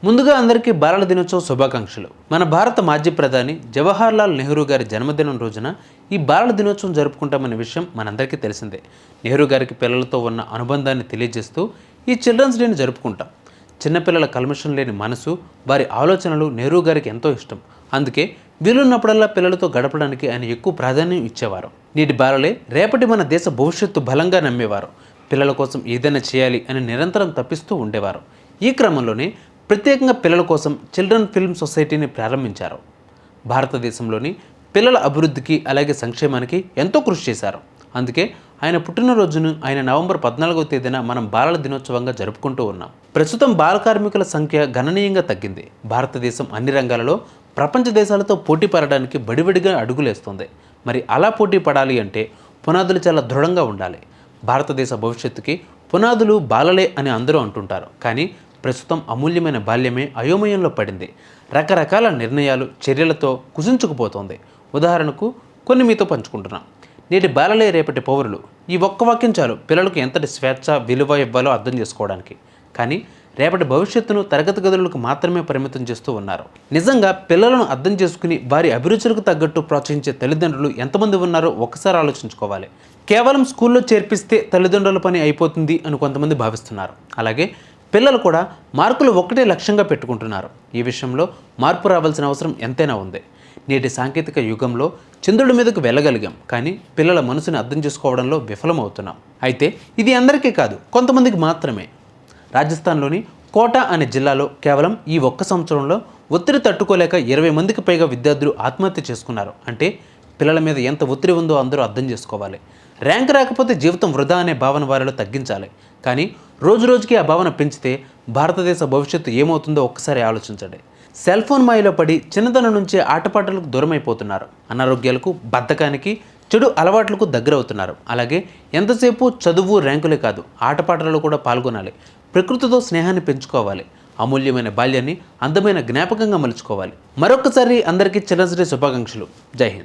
ముందుగా అందరికీ బాలల దినోత్సవ శుభాకాంక్షలు. మన భారత మాజీ ప్రధాని జవహర్లాల్ నెహ్రూ గారి జన్మదినం రోజున ఈ బాలల దినోత్సవం జరుపుకుంటామనే విషయం మనందరికీ తెలిసిందే. నెహ్రూ గారికి పిల్లలతో ఉన్న అనుబంధాన్ని తెలియజేస్తూ ఈ చిల్డ్రన్స్ డేని జరుపుకుంటాం. చిన్నపిల్లల కల్మషం లేని మనసు, వారి ఆలోచనలు నెహ్రూ గారికి ఎంతో ఇష్టం. అందుకే వీలున్నప్పుడల్లా పిల్లలతో గడపడానికి ఆయన ఎక్కువ ప్రాధాన్యం ఇచ్చేవారు. నేటి బాలలే రేపటి మన దేశ భవిష్యత్తు బలంగా నమ్మేవారు. పిల్లల కోసం ఏదైనా చేయాలి అని నిరంతరం తప్పిస్తూ ఉండేవారు. ఈ క్రమంలోనే ప్రత్యేకంగా పిల్లల కోసం చిల్డ్రన్ ఫిల్మ్ సొసైటీని ప్రారంభించారు. భారతదేశంలోని పిల్లల అభివృద్ధికి అలాగే సంక్షేమానికి ఎంతో కృషి చేశారు. అందుకే ఆయన పుట్టినరోజును ఆయన నవంబర్ 14వ తేదీన మనం బాలల దినోత్సవంగా జరుపుకుంటూ ఉన్నాం. ప్రస్తుతం బాల కార్మికుల సంఖ్య గణనీయంగా తగ్గింది. భారతదేశం అన్ని రంగాలలో ప్రపంచ దేశాలతో పోటీ పడడానికి బడిబడిగా అడుగులేస్తుంది. మరి అలా పోటీ పడాలి అంటే పునాదులు చాలా దృఢంగా ఉండాలి. భారతదేశ భవిష్యత్తుకి పునాదులు బాలలే అని అందరూ అంటుంటారు. కానీ ప్రస్తుతం అమూల్యమైన బాల్యమే అయోమయంలో పడింది. రకరకాల నిర్ణయాలు, చర్యలతో కుసించుకుపోతోంది. ఉదాహరణకు కొన్ని మీతో పంచుకుంటున్నాం. నేటి బాలలే రేపటి పౌరులు. ఈ ఒక్క వాక్యం చాలు పిల్లలకు ఎంతటి స్వేచ్ఛ, విలువ ఇవ్వాలో అర్థం చేసుకోవడానికి. కానీ రేపటి భవిష్యత్తును తరగతి గదులకు మాత్రమే పరిమితం చేస్తూ ఉన్నారు. నిజంగా పిల్లలను అర్థం చేసుకుని వారి అభిరుచులకు తగ్గట్టు ప్రోత్సహించే తల్లిదండ్రులు ఎంతమంది ఉన్నారో ఒక్కసారి ఆలోచించుకోవాలి. కేవలం స్కూల్లో చేర్పిస్తే తల్లిదండ్రుల పని అయిపోతుంది అని కొంతమంది భావిస్తున్నారు. అలాగే పిల్లలు కూడా మార్కులు ఒక్కటే లక్ష్యంగా పెట్టుకుంటున్నారు. ఈ విషయంలో మార్పు రావాల్సిన అవసరం ఎంతైనా ఉంది. నేటి సాంకేతిక యుగంలో చంద్రుడి మీదకు వెళ్ళగలిగాం, కానీ పిల్లల మనసుని అర్థం చేసుకోవడంలో విఫలమవుతున్నాం. అయితే ఇది అందరికీ కాదు, కొంతమందికి మాత్రమే. రాజస్థాన్లోని కోటా అనే జిల్లాలో కేవలం ఈ ఒక్క సంవత్సరంలో ఒత్తిడి తట్టుకోలేక 20 మందికి పైగా విద్యార్థులు ఆత్మహత్య చేసుకున్నారు. అంటే పిల్లల మీద ఎంత ఒత్తిడి ఉందో అందరూ అర్థం చేసుకోవాలి. ర్యాంక్ రాకపోతే జీవితం వృధా అనే భావన వారిలో తగ్గించాలి. కానీ రోజు రోజుకి ఆ భావన పెంచితే భారతదేశ భవిష్యత్తు ఏమవుతుందో ఒక్కసారి ఆలోచించండి. సెల్ ఫోన్ మాయలో పడి చిన్నతనం నుంచే ఆటపాటలకు దూరం అయిపోతున్నారు. అనారోగ్యాలకు, బద్ధకానికి, చెడు అలవాట్లకు దగ్గరవుతున్నారు. అలాగే ఎంతసేపు చదువు, ర్యాంకులే కాదు, ఆటపాటలలో కూడా పాల్గొనాలి. ప్రకృతితో స్నేహాన్ని పెంచుకోవాలి. అమూల్యమైన బాల్యాన్ని అందమైన జ్ఞాపకంగా మలుచుకోవాలి. మరొకసారి అందరికీ చిల్డ్రన్స్ డే శుభాకాంక్షలు. జై హింద్.